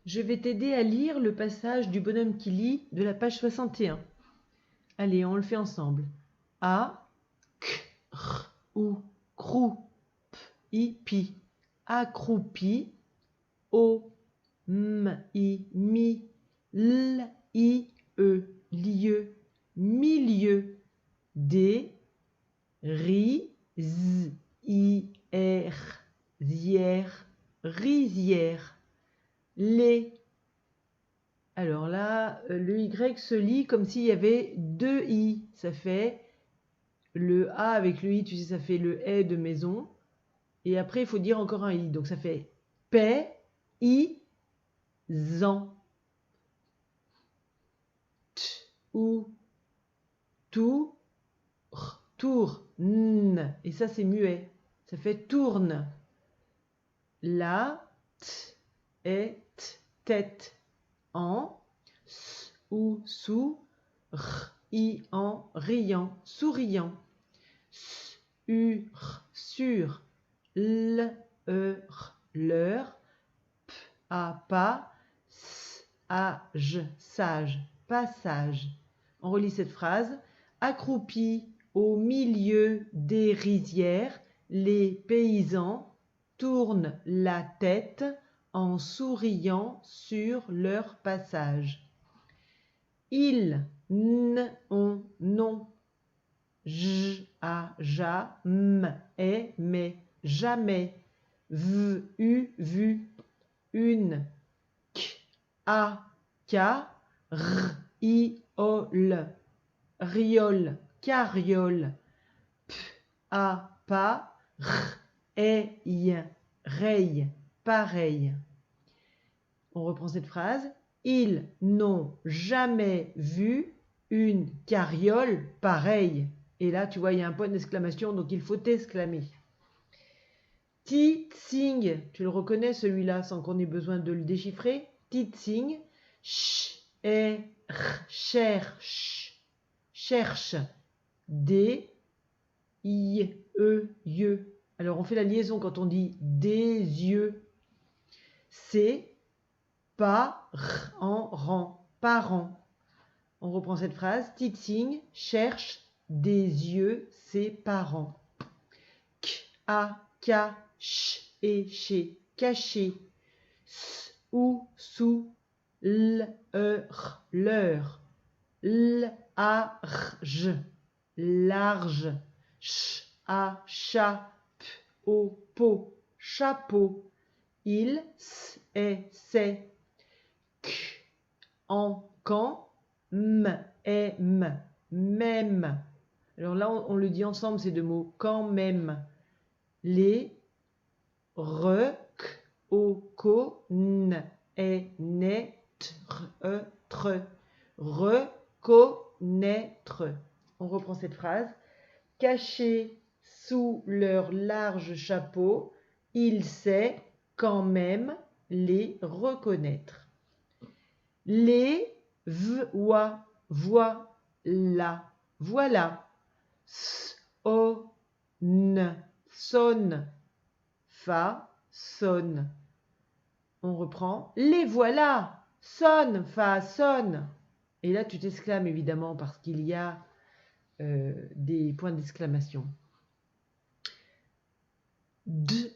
Je vais t'aider à lire le passage du bonhomme qui lit de la page 61. Allez, on le fait ensemble. A, k, r, ou, crou, p, i, pi. Accroupi. O, m, i, mi. L, i, e, lieu. Milieu. D, ri, z, i, r, zière. Rizière. Les. Alors là, le Y se lit comme s'il y avait deux I. Ça fait le A avec le I, tu sais, ça fait le E de maison. Et après, il faut dire encore un I. Donc ça fait paix, I, zan. T, ou, tout, tour, n. Et ça, c'est muet. Ça fait tourne. La, t, et, tête. En, s, ou, sous, r, i, en, riant, souriant. S, u, r, sur, l, e, r, leur, p, a, pas, s, age, sage, passage. On relit cette phrase. Accroupis au milieu des rizières, les paysans tournent la tête en souriant sur leur passage. Ils, n, on, non. J, a, ja, m, et, mais, jamais. V, u, vu, une. K, a, ka, r, i, o, l. Riole, carriole. P, a, pas, r, et, y, reille, pareil. On reprend cette phrase. Ils n'ont jamais vu une carriole pareille. Et là, tu vois, il y a un point d'exclamation, donc il faut exclamer. Ti-tsing, tu le reconnais celui-là sans qu'on ait besoin de le déchiffrer. Ti-tsing, ch, et, r, cherche, cherche. D, i, e, yeux. Alors on fait la liaison quand on dit des yeux. C'est pas, en rang, parent. On reprend cette phrase. Titsing cherche des yeux ses parents. K, a, ka, ch, et, chez, caché. S, ou, sous, l, e, r, leur. L, a, r, j, large. Ch, a, chat, p, o, pot, chapeau. Il, s, et, c'est. K, en, quand, m, et, m, même. Alors là, on le dit ensemble, ces deux mots. Quand même. Les, re, k, o, ko, n, et, ne, tr, e, tre. Reconnaître. On reprend cette phrase. Caché sous leur large chapeau, il sait quand même les reconnaître. Les voix, voix, la, voilà. S, o, n, sonne, fa, sonne. On reprend. Les voilà, sonne, fa, sonne. Et là, tu t'exclames évidemment parce qu'il y a des points d'exclamation. De,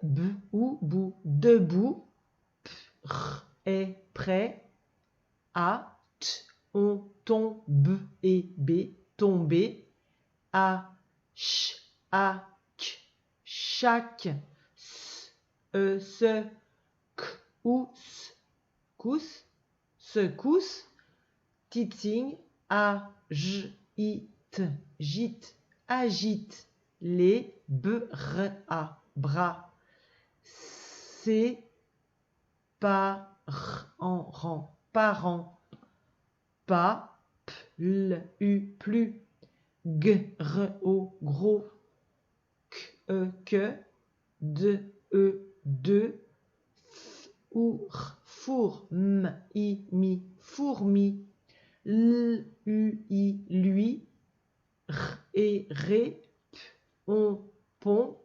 b, ou, bou, debout, p, r, est, prêt, a, t, on, ton, b, et, b, tomber, a, ch, a, k, chaque, s, se, k, ou, s, cousse, secousse, titsing, a, j, i, t, gîte, agite, les, b, r, a, bras, c'est, pas, r, en, rang, parent, pas, p, l, u, plus, g, r, o, gros, k, que, de, de, f, ou, r, four, m, i, mi, fourmi, l, u, i, lui, r, et, ré, p, on, pont,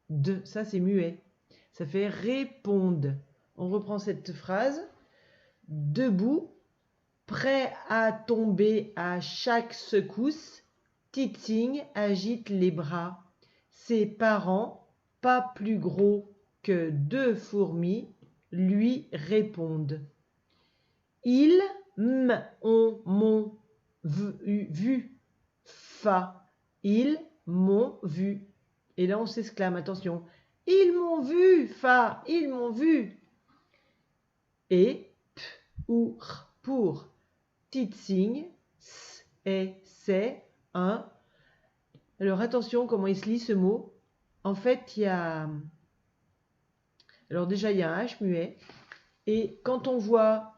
de, ça c'est muet. Ça fait réponde. On reprend cette phrase. Debout, prêt à tomber à chaque secousse, Titsing agite les bras. Ses parents, pas plus gros que 2 fourmis, lui répondent. Ils m'ont vu. Fa. Ils m'ont vu. Et là, on s'exclame, attention. Ils m'ont vu, fa. Ils m'ont vu. Et p ou r pour Titsing, c'est un. Alors attention comment il se lit ce mot. En fait, il y a. Alors déjà, il y a un H muet. Et quand on voit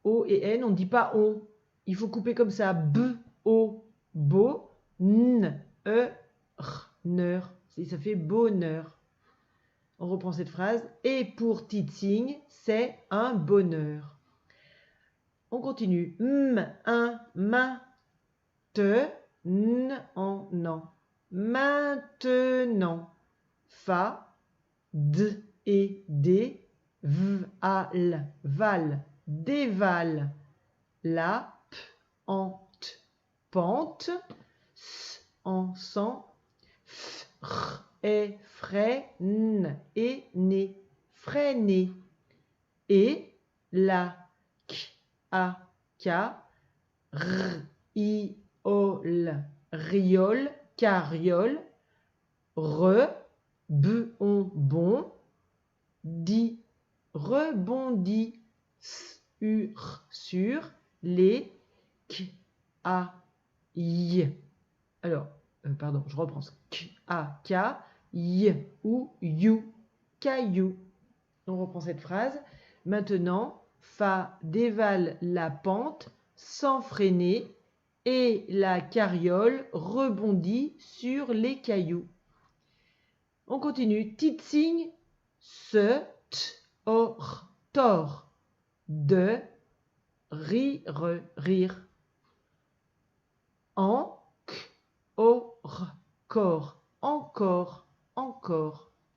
O et N, on ne dit pas on. Il faut couper comme ça. B, O, bo, n, e, r, neur. Ça fait bonheur. On reprend cette phrase. Et pour Titsing, c'est un bonheur. On continue. Un, ma, te, n, en, nan. Maintenant. Fa, d et d, v, a, l, val, dévale. La, p, en, t, pente. S, en, sang. F, r, et, frais, n, et, né, freiner. Et la, k, a, ka, r, i, o, l, riole, carriole, re, b, on, bon, dit, rebondit, sur, les, k, a, y. Alors, pardon, je reprends. K, a, ka, y ou you, caillou. On reprend cette phrase. Maintenant, Fa dévale la pente sans freiner et la carriole rebondit sur les cailloux. On continue. Titsing se tord de rire. En corps, encore.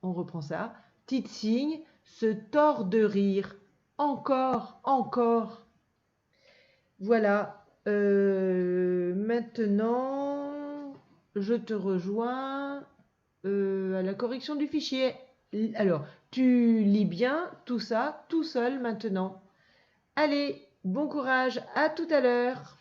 On reprend ça. Titsing se tord de rire. Encore. Voilà. Maintenant, je te rejoins à la correction du fichier. Alors, tu lis bien tout ça tout seul maintenant. Allez, bon courage, à tout à l'heure.